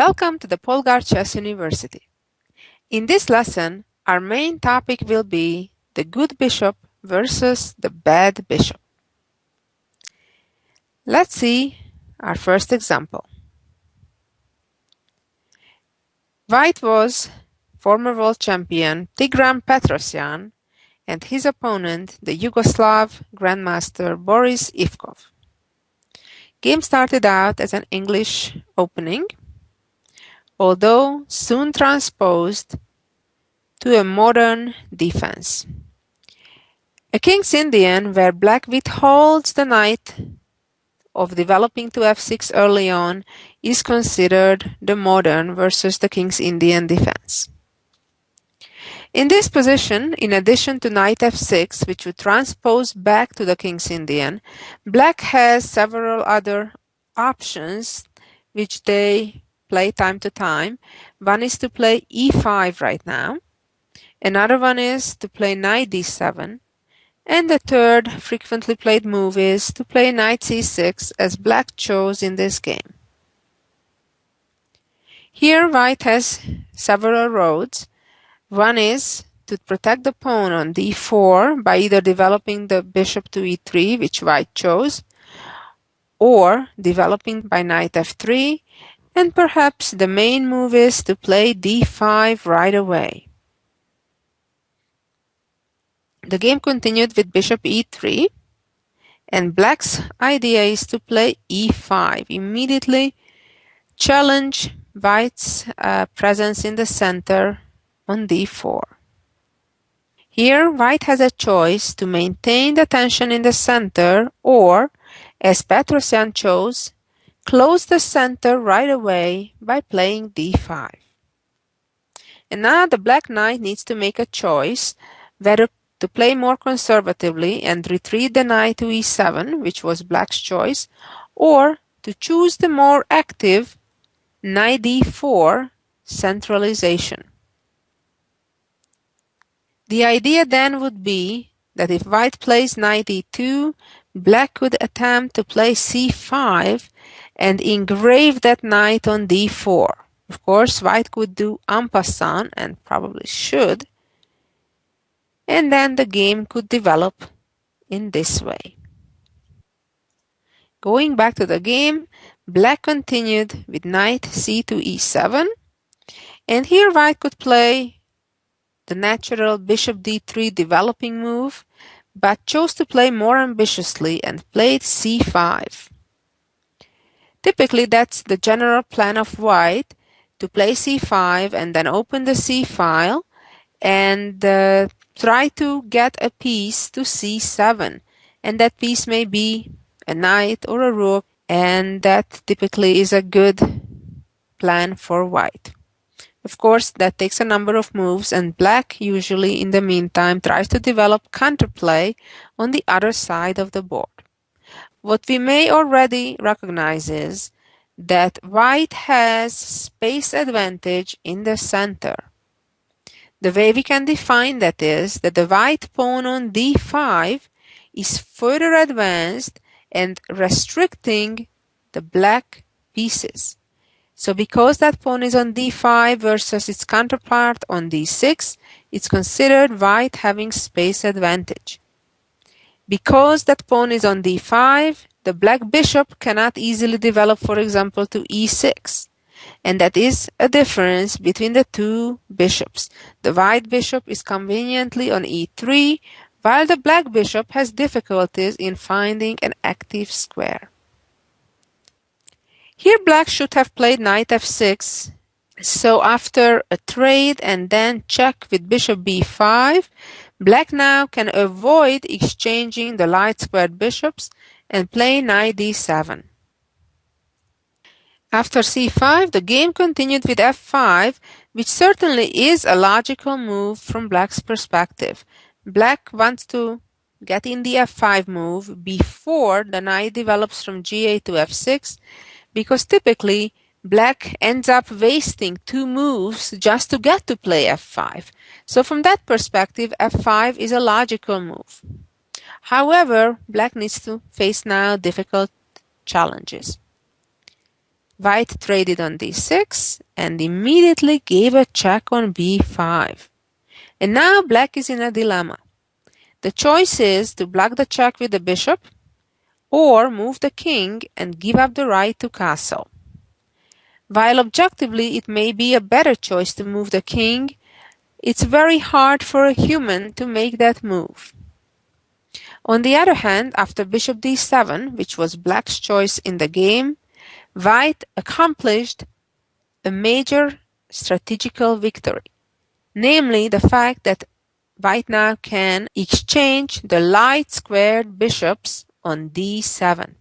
Welcome to the Polgar Chess University. In this lesson, our main topic will be the good bishop versus the bad bishop. Let's see our first example. White was former world champion Tigran Petrosyan and his opponent, the Yugoslav Grandmaster Boris Ivkov. Game started out as an English opening, although soon transposed to a modern defense. A King's Indian, where black withholds the knight of developing to f6 early on, is considered the modern versus the King's Indian defense. In this position, in addition to knight f6, which would transpose back to the King's Indian, black has several other options which they play time to time. One is to play e5 right now. Another one is to play knight d7. And the third frequently played move is to play knight c6, as black chose in this game. Here white has several roads. One is to protect the pawn on d4 by either developing the bishop to e3, which white chose, or developing by knight f3, and perhaps the main move is to play d5 right away. The game continued with bishop e3, and black's idea is to play e5, immediately challenge white's presence in the center on d4. Here white has a choice to maintain the tension in the center or, as Petrosyan chose, close the center right away by playing d5. And now the black knight needs to make a choice whether to play more conservatively and retreat the knight to e7, which was black's choice, or to choose the more active knight d4 centralization. The idea then would be that if white plays knight e2, black could attempt to play c5 and engrave that knight on d4. Of course, white could do en passant, and probably should, and then the game could develop in this way. Going back to the game, black continued with knight c to e7, and here white could play the natural bishop d3 developing move, but chose to play more ambitiously and played c5. Typically, that's the general plan of white, to play c5 and then open the c file and try to get a piece to c7. And that piece may be a knight or a rook, and that typically is a good plan for white. Of course, that takes a number of moves, and black usually in the meantime tries to develop counterplay on the other side of the board. What we may already recognize is that white has space advantage in the center. The way we can define that is that the white pawn on d5 is further advanced and restricting the black pieces. So because that pawn is on d5 versus its counterpart on d6, it's considered white having space advantage. Because that pawn is on d5, the black bishop cannot easily develop, for example, to e6. And that is a difference between the two bishops. The white bishop is conveniently on e3, while the black bishop has difficulties in finding an active square. Here black should have played knight f6, so after a trade and then check with bishop b5, black now can avoid exchanging the light squared bishops and play knight d7. After c5, the game continued with f5, which certainly is a logical move from black's perspective. Black wants to get in the f5 move before the knight develops from g8 to f6, because typically black ends up wasting two moves just to get to play f5. So from that perspective, f5 is a logical move. However, black needs to face now difficult challenges. White traded on d6 and immediately gave a check on b5. And now black is in a dilemma. The choice is to block the check with the bishop or move the king and give up the right to castle. While objectively it may be a better choice to move the king, it's very hard for a human to make that move. On the other hand, after bishop d7, which was black's choice in the game, white accomplished a major strategical victory, namely the fact that white now can exchange the light-squared bishops on d7.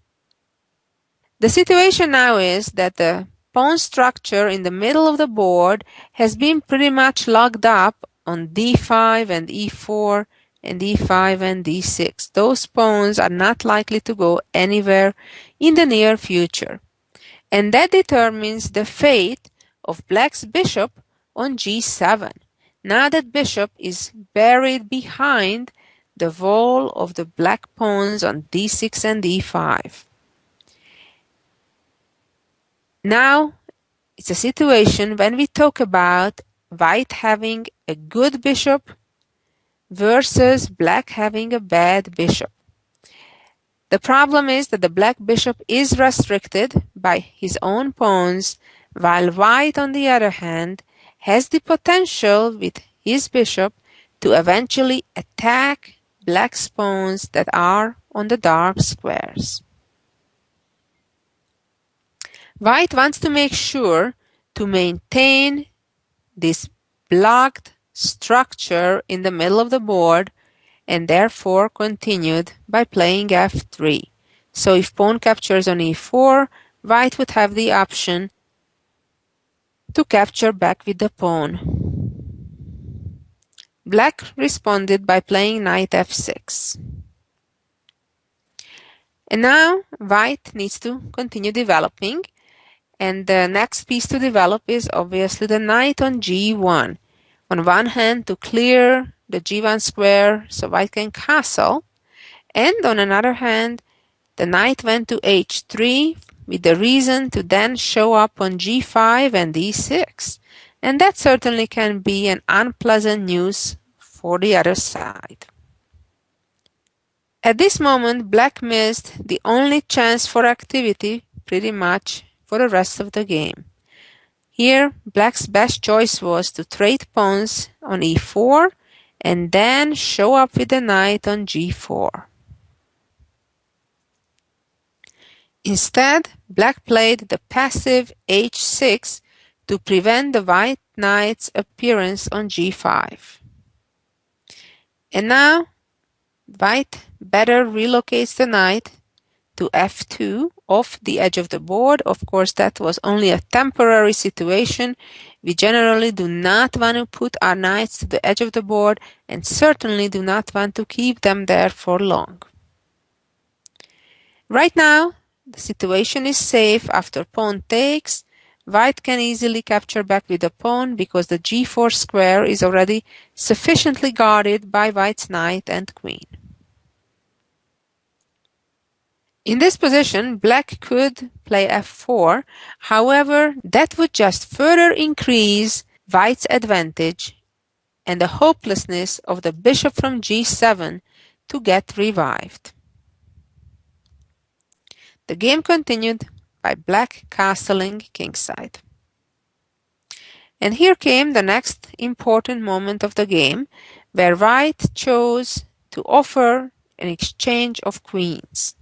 The situation now is that the pawn structure in the middle of the board has been pretty much locked up on d5 and e4 and e5 and d6. Those pawns are not likely to go anywhere in the near future. And that determines the fate of black's bishop on g7. Now that bishop is buried behind the wall of the black pawns on d6 and d5. Now, it's a situation when we talk about white having a good bishop versus black having a bad bishop. The problem is that the black bishop is restricted by his own pawns, while white, on the other hand, has the potential with his bishop to eventually attack black's pawns that are on the dark squares. White wants to make sure to maintain this blocked structure in the middle of the board and therefore continued by playing f3. So if pawn captures on e4, white would have the option to capture back with the pawn. Black responded by playing knight f6. And now white needs to continue developing. And the next piece to develop is obviously the knight on g1. On one hand, to clear the g1 square so white can castle, and on another hand, the knight went to h3 with the reason to then show up on g5 and e6. And that certainly can be an unpleasant news for the other side. At this moment, black missed the only chance for activity pretty much for the rest of the game. Here, black's best choice was to trade pawns on e4 and then show up with the knight on g4. Instead, black played the passive h6 to prevent the white knight's appearance on g5. And now, white better relocates the knight to f2 off the edge of the board. Of course, that was only a temporary situation. We generally do not want to put our knights to the edge of the board and certainly do not want to keep them there for long. Right now, the situation is safe. After pawn takes, white can easily capture back with the pawn because the g4 square is already sufficiently guarded by white's knight and queen. In this position, black could play f4. However, that would just further increase white's advantage and the hopelessness of the bishop from g7 to get revived. The game continued by black castling kingside. And here came the next important moment of the game, where white chose to offer an exchange of queens.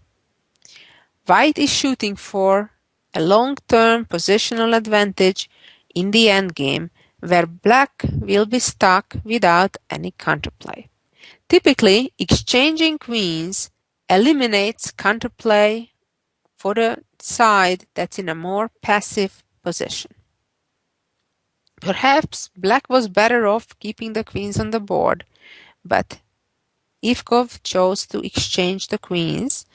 White is shooting for a long-term positional advantage in the endgame, where black will be stuck without any counterplay. Typically, exchanging queens eliminates counterplay for the side that's in a more passive position. Perhaps black was better off keeping the queens on the board, but Ivkov chose to exchange the queens.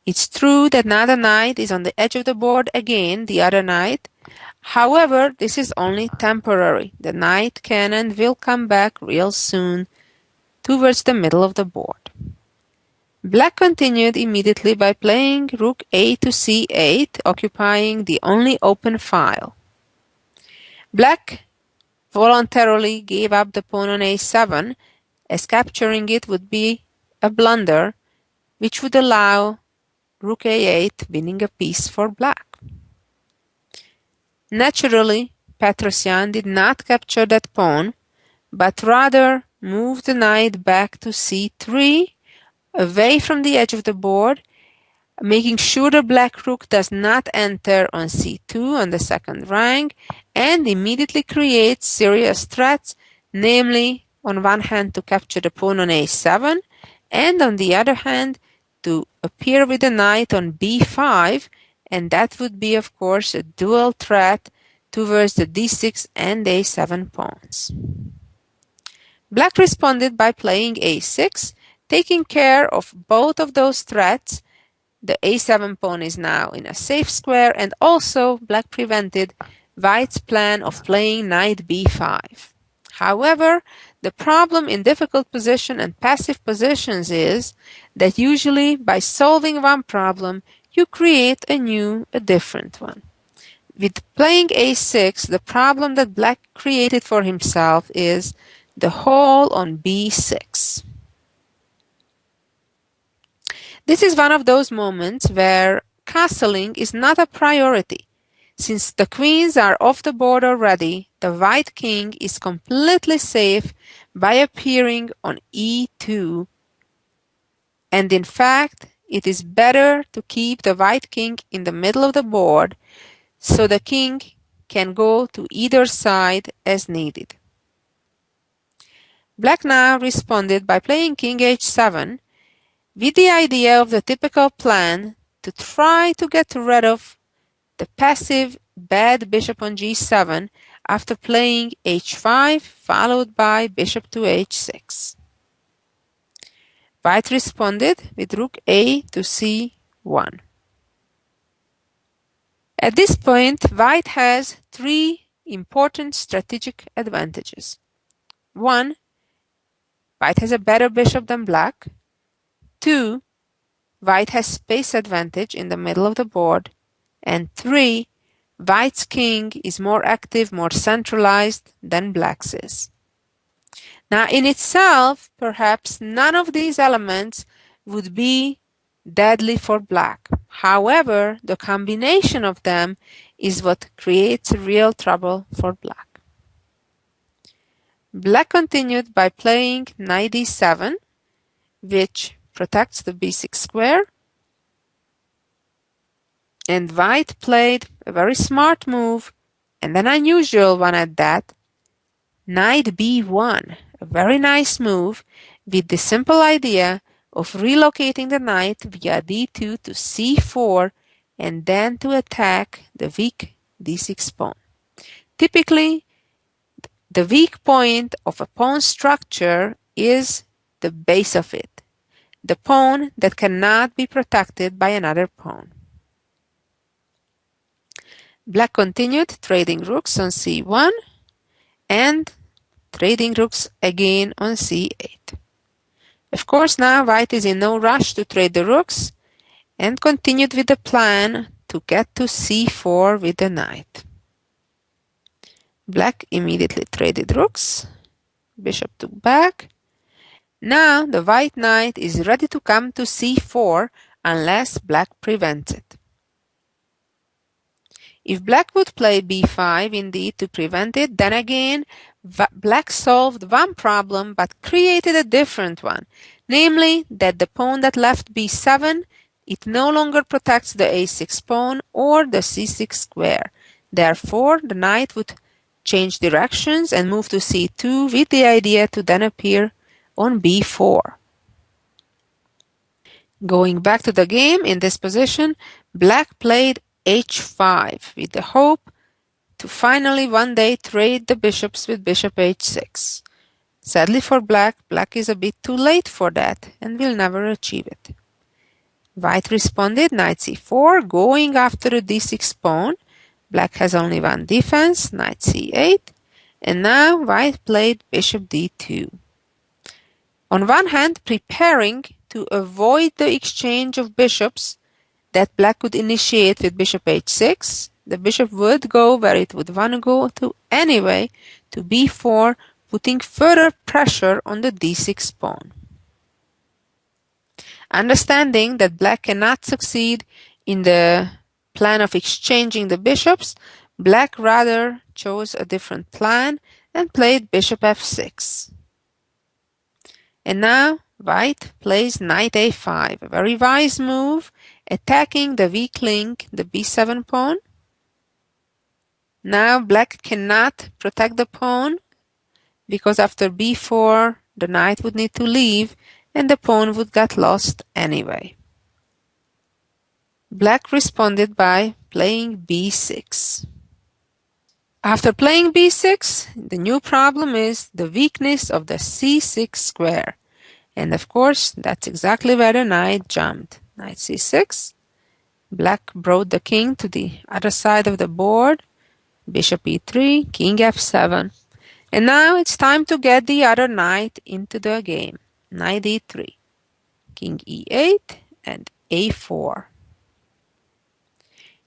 It's true that now the knight is on the edge of the board again, the other knight. However, this is only temporary. The knight can and will come back real soon towards the middle of the board. Black continued immediately by playing rook a to c8, occupying the only open file. Black voluntarily gave up the pawn on a7, as capturing it would be a blunder, which would allow rook a8, winning a piece for black. Naturally, Petrosyan did not capture that pawn, but rather moved the knight back to c3, away from the edge of the board, making sure the black rook does not enter on c2 on the second rank, and immediately creates serious threats, namely, on one hand to capture the pawn on a7, and on the other hand to appear with the knight on b5, and that would be, of course, a dual threat towards the d6 and a7 pawns. Black responded by playing a6, taking care of both of those threats. The a7 pawn is now in a safe square, and also Black prevented White's plan of playing knight b5. However, the problem in difficult position and passive positions is that usually by solving one problem, you create a different one. With playing a6, the problem that Black created for himself is the hole on b6. This is one of those moments where castling is not a priority. Since the queens are off the board already, the white king is completely safe by appearing on e2. And in fact, it is better to keep the white king in the middle of the board so the king can go to either side as needed. Black now responded by playing king h7 with the idea of the typical plan to try to get rid of the passive bad bishop on g7 after playing h5 followed by bishop to h6. White responded with rook a to c1. At this point, White has three important strategic advantages. 1. White has a better bishop than Black. 2. White has space advantage in the middle of the board. And 3. White's king is more active, more centralized than Black's is. Now, in itself, perhaps none of these elements would be deadly for Black. However, the combination of them is what creates real trouble for Black. Black continued by playing knight d7, which protects the b6 square. And White played a very smart move, and an unusual one at that, knight b1, a very nice move with the simple idea of relocating the knight via d2 to c4 and then to attack the weak d6 pawn. Typically, the weak point of a pawn structure is the base of it, the pawn that cannot be protected by another pawn. Black continued trading rooks on c1 and trading rooks again on c8. Of course, now White is in no rush to trade the rooks and continued with the plan to get to c4 with the knight. Black immediately traded rooks. Bishop took back. Now the white knight is ready to come to c4 unless Black prevents it. If Black would play b5 indeed to prevent it, then again Black solved one problem but created a different one, namely that the pawn that left b7, it no longer protects the a6 pawn or the c6 square. Therefore, the knight would change directions and move to c2 with the idea to then appear on b4. Going back to the game, in this position, Black played h5 with the hope to finally one day trade the bishops with bishop h6. Sadly for Black, Black is a bit too late for that and will never achieve it. White responded knight c4, going after the d6 pawn. Black has only one defense, knight c8, and now White played bishop d2. On one hand, preparing to avoid the exchange of bishops that black would initiate with bishop h6, the bishop would go where it would want to go to anyway, to b4, putting further pressure on the d6 pawn. Understanding that black cannot succeed in the plan of exchanging the bishops, black rather chose a different plan and played bishop f6. And now white plays knight a5, a very wise move, attacking the weak link, the b7 pawn. Now black cannot protect the pawn because after b4 the knight would need to leave and the pawn would get lost anyway. Black responded by playing b6. After playing b6, the new problem is the weakness of the c6 square. And of course, that's exactly where the knight jumped. Knight c6. Black brought the king to the other side of the board. Bishop e3, king f7. And now it's time to get the other knight into the game. Knight e3, king e8, and a4.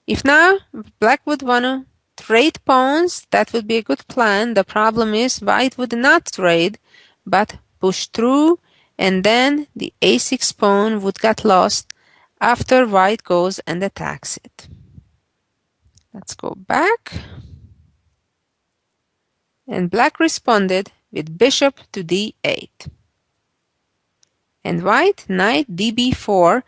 If now black would want to trade pawns, that would be a good plan. The problem is white would not trade, but push through, and then the a6 pawn would get lost after white goes and attacks it. Let's go back. And black responded with bishop to d8. And white knight db4,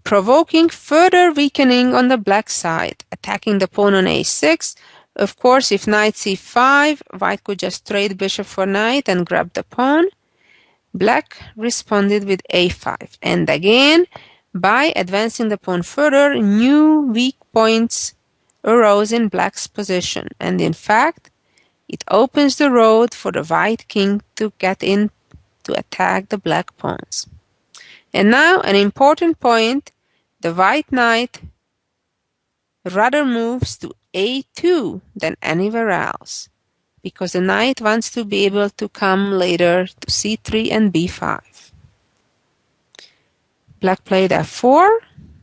provoking further weakening on the black side, attacking the pawn on a6. Of course, if knight c5, white could just trade bishop for knight and grab the pawn. Black responded with a5. And again, by advancing the pawn further, new weak points arose in black's position. And in fact, it opens the road for the white king to get in to attack the black pawns. And now an important point, the white knight rather moves to a2 than anywhere else, because the knight wants to be able to come later to c3 and b5. Black played f4,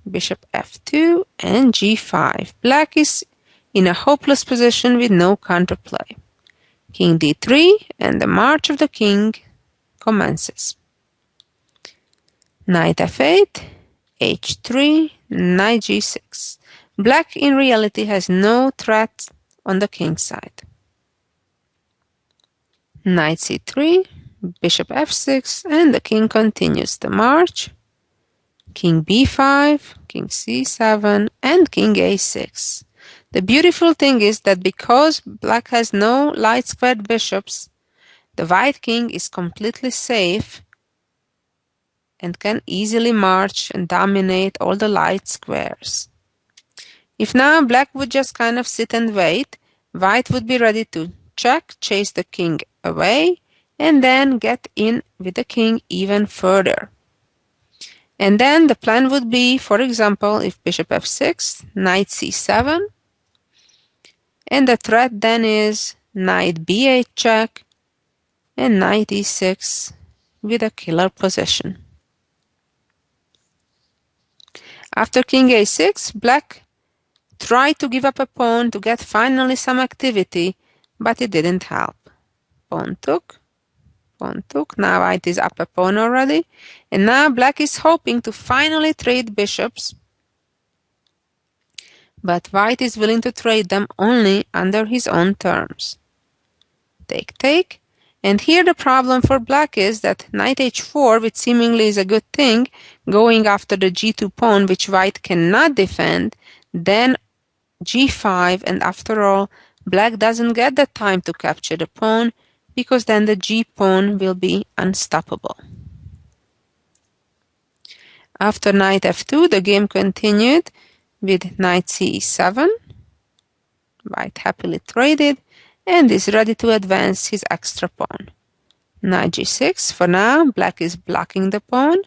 bishop f2, and g5. Black is in a hopeless position with no counterplay. King d3, and the march of the king commences. Knight f8, h3, knight g6. Black in reality has no threat on the king side. Knight c3, bishop f6, and the king continues the march. King b5, king c7, and king a6. The beautiful thing is that because black has no light squared bishops, the white king is completely safe and can easily march and dominate all the light squares. If now black would just kind of sit and wait, white would be ready to check, chase the king away, and then get in with the king even further. And then the plan would be, for example, if bishop f6, knight c7, and the threat then is knight b8 check and knight e6 with a killer position. After king a6, black tried to give up a pawn to get finally some activity, but it didn't help. Pawn took, now white is up a pawn already, and now black is hoping to finally trade bishops, but white is willing to trade them only under his own terms. Take, take, and here the problem for black is that knight h4, which seemingly is a good thing, going after the g2 pawn, which white cannot defend, then g5, and after all, black doesn't get the time to capture the pawn, because then the g pawn will be unstoppable. After knight f2, the game continued with knight c7. White happily traded and is ready to advance his extra pawn. Knight g6. For now, black is blocking the pawn.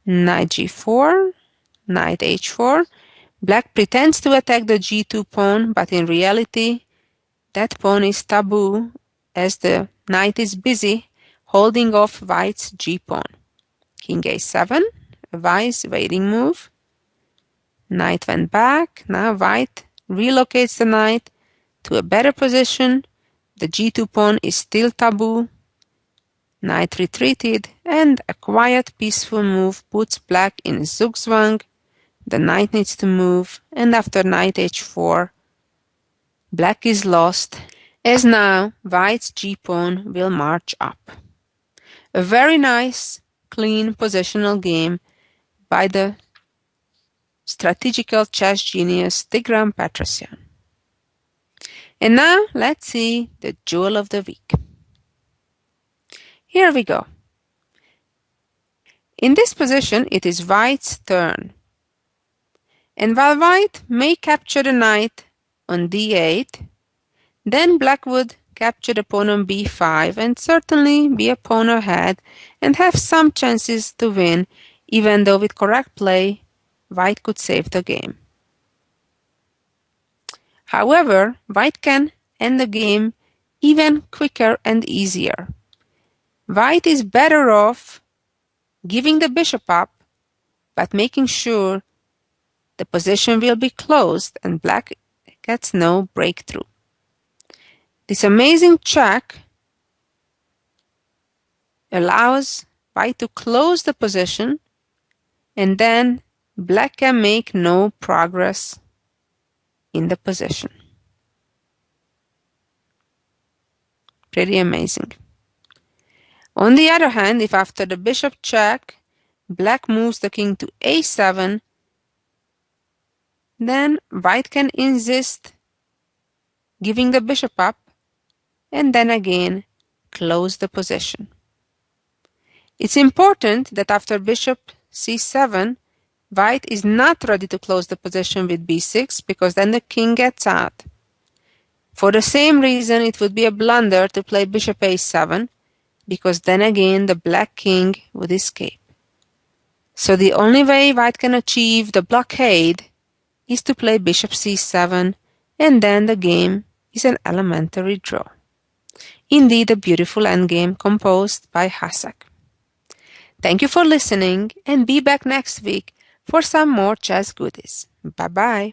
Knight g4, knight h4. Black pretends to attack the g2 pawn, but in reality, that pawn is taboo as the knight is busy holding off white's g pawn. King a7, a wise waiting move. Knight went back. Now white relocates the knight to a better position. The g2 pawn is still taboo. Knight retreated, and a quiet, peaceful move puts black in zugzwang. The knight needs to move, and after knight h4, black is lost, as now white's g-pawn will march up. A very nice, clean positional game by the strategical chess genius Tigran Petrosyan. And now let's see the jewel of the week. Here we go. In this position, it is white's turn. And while white may capture the knight on d8, then black would capture the pawn on b5 and certainly be a pawn ahead and have some chances to win, even though with correct play, white could save the game. However, white can end the game even quicker and easier. White is better off giving the bishop up, but making sure the position will be closed and black gets no breakthrough. This amazing check allows white to close the position, and then black can make no progress in the position. Pretty amazing. On the other hand, if after the bishop check, black moves the king to a7, then white can insist giving the bishop up and then again close the position. It's important that after bishop c7, white is not ready to close the position with b6 because then the king gets out. For the same reason, it would be a blunder to play bishop a7 because then again the black king would escape. So the only way white can achieve the blockade is to play bishop c7, and then the game is an elementary draw. Indeed, a beautiful endgame composed by Hasek. Thank you for listening, and be back next week for some more chess goodies. Bye-bye.